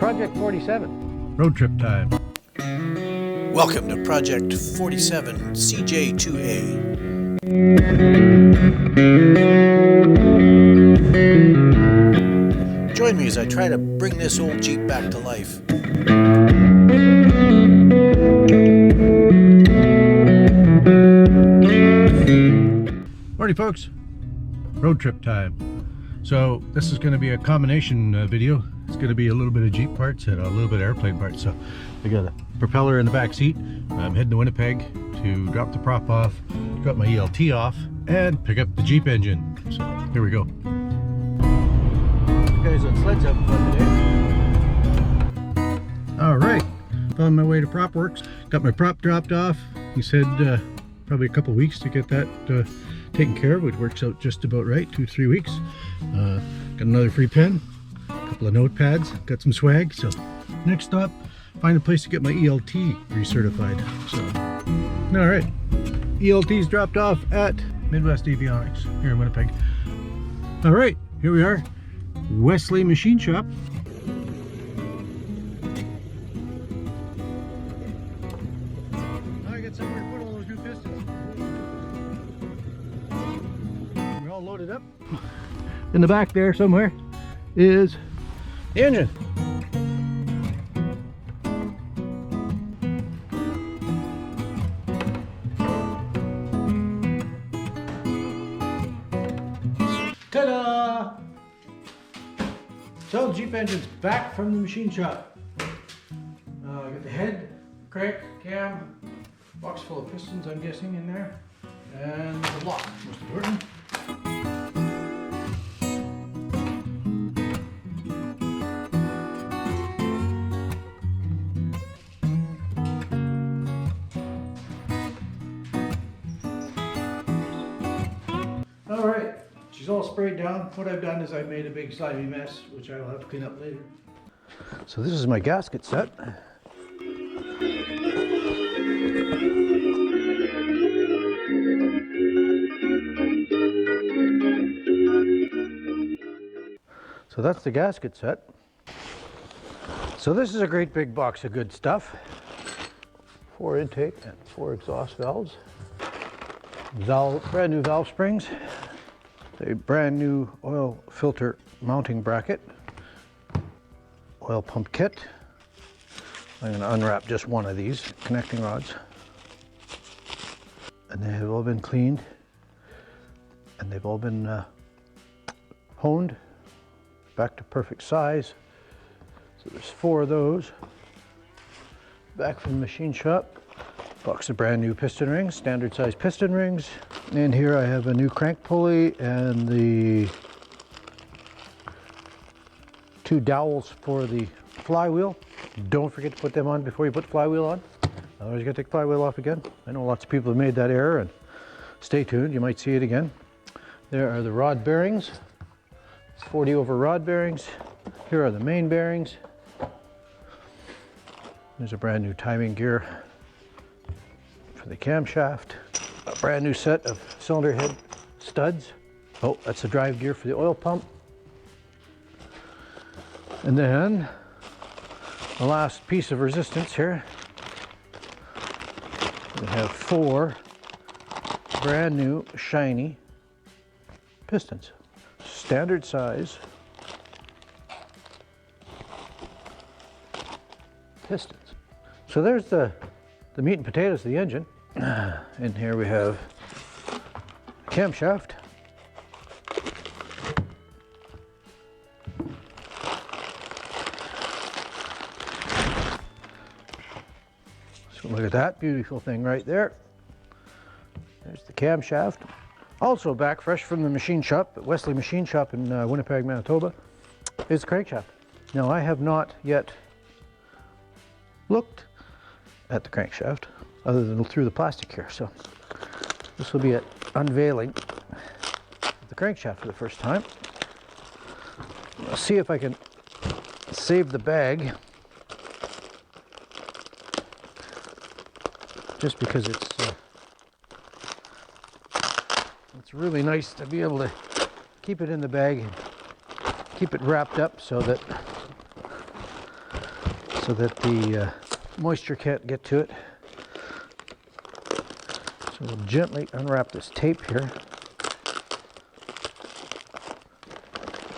Project 47. Road trip time. Welcome to Project 47 CJ2A. Join me as I try to bring this old Jeep back to life. Morning, folks. Road trip time. So this is going to be a combination video. It's going to be a little bit of Jeep parts and a little bit of airplane parts. So I got a propeller in the back seat. I'm heading to Winnipeg to drop the prop off, drop my ELT off, and pick up the Jeep engine. So here we go. You guys on sleds having fun today. All right, on my way to Propworks. Got my prop dropped off. He said probably a couple weeks to get that taken care of, which works out just about right, 2-3 weeks. Got another free pen, a couple of notepads, got some swag. So next stop, find a place to get my ELT recertified. So all right, ELT's dropped off at Midwest Avionics here in Winnipeg. All right, here we are, Wesley Machine Shop. Now I got somewhere to put all those new pistons. We're all loaded up. In the back there somewhere is the engine. Ta-da! So Jeep engine's back from the machine shop. I got the head, crank, cam, box full of pistons I'm guessing in there, and the block, most important. All right, she's all sprayed down. What I've done is I've made a big slimy mess, which I will have to clean up later. So this is my gasket set. So that's the gasket set. So this is a great big box of good stuff. 4 intake and 4 exhaust valves. Brand new valve springs. A brand new oil filter mounting bracket. Oil pump kit. I'm going to unwrap just one of these connecting rods. And they have all been cleaned. And they've all been honed back to perfect size. So there's 4 of those. Back from the machine shop. Box of brand new piston rings, standard size piston rings. And here I have a new crank pulley and the 2 dowels for the flywheel. Don't forget to put them on before you put the flywheel on. Otherwise you gotta take the flywheel off again. I know lots of people have made that error, and stay tuned, you might see it again. There are the rod bearings. It's 40 over rod bearings. Here are the main bearings. There's a brand new timing gear for the camshaft, a brand new set of cylinder head studs. Oh, that's the drive gear for the oil pump. And then the last piece of resistance here, we have 4 brand new shiny pistons, standard size pistons. So there's the meat and potatoes of the engine. And here we have camshaft. So look at that beautiful thing right there. There's the camshaft. Also back fresh from the machine shop, at Wesley Machine Shop in Winnipeg, Manitoba, is the crankshaft. Now I have not yet looked at the crankshaft other than through the plastic here, so this will be an unveiling of the crankshaft for the first time. I'll see if I can save the bag, just because it's really nice to be able to keep it in the bag and keep it wrapped up so that so that the moisture can't get to it. So we'll gently unwrap this tape here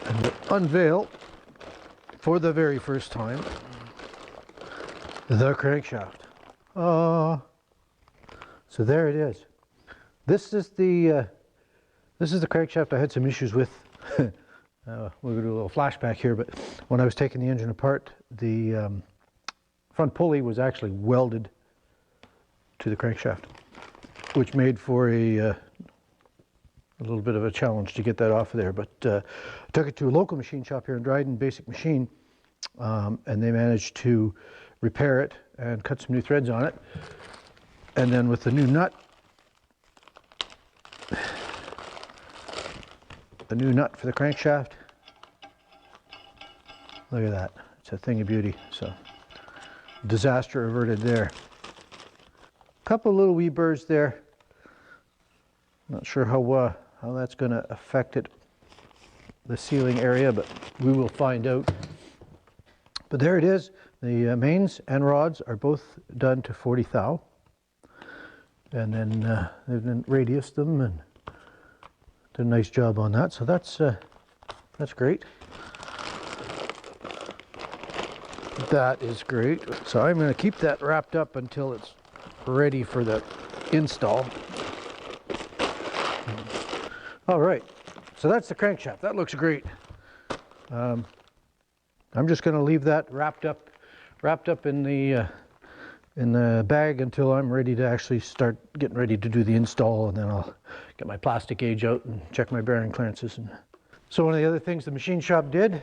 and we'll unveil for the very first time the crankshaft. So there it is. This is the crankshaft I had some issues with. We're going to do a little flashback here, but when I was taking the engine apart, the front pulley was actually welded to the crankshaft, which made for a little bit of a challenge to get that off of there. But I took it to a local machine shop here in Dryden, Basic Machine, and they managed to repair it and cut some new threads on it. And then with the new nut, for the crankshaft, look at that. It's a thing of beauty. So disaster averted there. Couple little wee burrs there. Not sure how that's going to affect it, the sealing area, but we will find out. But there it is. The mains and rods are both done to 40 thou, and then they've then radiused them and did a nice job on that. So that's great. That is great. So I'm going to keep that wrapped up until it's ready for the install. All right, so that's the crankshaft. That looks great. I'm just going to leave that wrapped up in the bag until I'm ready to actually start getting ready to do the install, and then I'll get my plastic gauge out and check my bearing clearances. And so one of the other things the machine shop did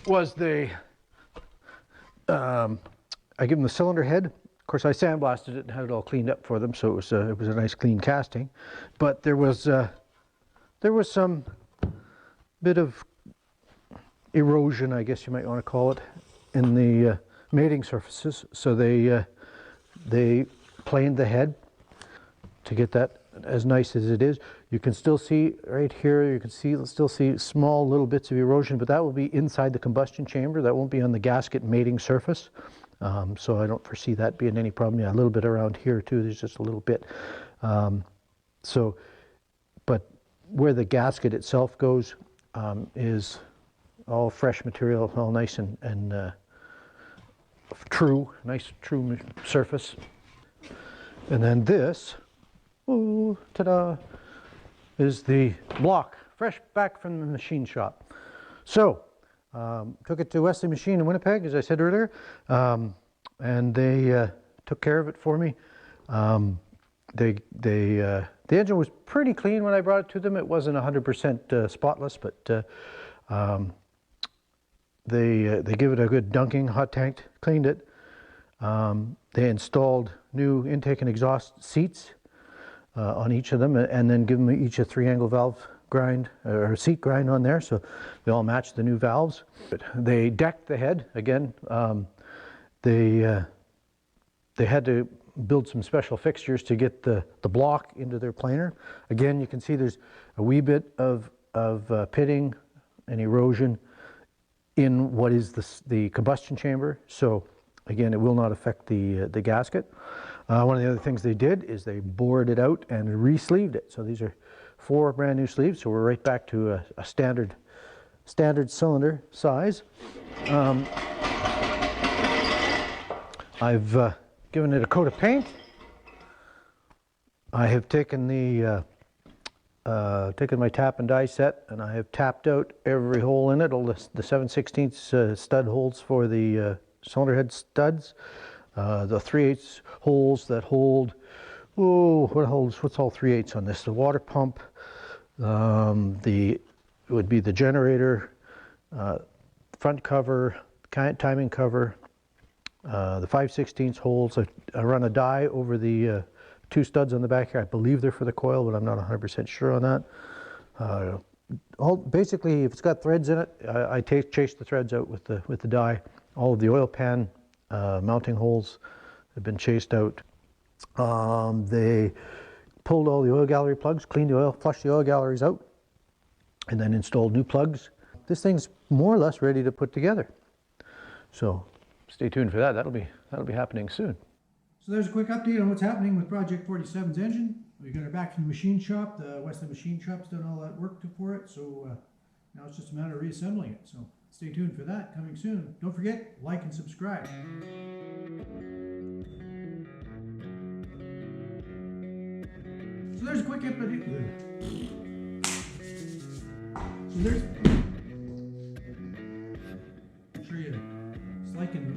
was I give them the cylinder head. Of course, I sandblasted it and had it all cleaned up for them, so it was a nice clean casting. But there was some bit of erosion, I guess you might want to call it, in the mating surfaces. So they planed the head to get that as nice as it is. You can still see right here, you can still see small little bits of erosion, but that will be inside the combustion chamber. That won't be on the gasket mating surface. So I don't foresee that being any problem. Yeah, a little bit around here too, there's just a little bit. But where the gasket itself goes is all fresh material, all nice and true, nice true surface. And then this, ooh, ta-da, is the block, fresh back from the machine shop. So, took it to Wesley Machine in Winnipeg, as I said earlier, and they took care of it for me. The engine was pretty clean when I brought it to them. It wasn't 100% spotless, but they give it a good dunking, hot tanked, cleaned it. They installed new intake and exhaust seats on each of them, and then give them each a 3-angle valve grind or seat grind on there, so they all match the new valves. They decked the head again. They had to build some special fixtures to get the block into their planer. Again, you can see there's a wee bit of pitting and erosion in what is the combustion chamber. So again, it will not affect the gasket. One of the other things they did is they bored it out and re-sleeved it. So these are 4 brand new sleeves. So we're right back to a standard cylinder size. I've given it a coat of paint. I have taken taken my tap and die set, and I have tapped out every hole in it, all the 7/16 stud holes for the cylinder head studs, the 3/8 holes that hold, what's all 3/8 on this? The water pump, it would be the generator, front cover, timing cover, the 5/16 holes. I run a die over the 2 studs on the back here. I believe they're for the coil, but I'm not 100% sure on that. Basically, if it's got threads in it, I chase the threads out with the die. All of the oil pan mounting holes have been chased out. They pulled all the oil gallery plugs, cleaned the oil, flushed the oil galleries out, and then installed new plugs. This thing's more or less ready to put together. So stay tuned for that. That'll be happening soon. So there's a quick update on what's happening with Project 47's engine. We got her back from the machine shop. The Wesley Machine Shop's done all that work for it, so now it's just a matter of reassembling it. So stay tuned for that, coming soon. Don't forget, like and subscribe. So there's a quick update. So there's, I'm sure you like and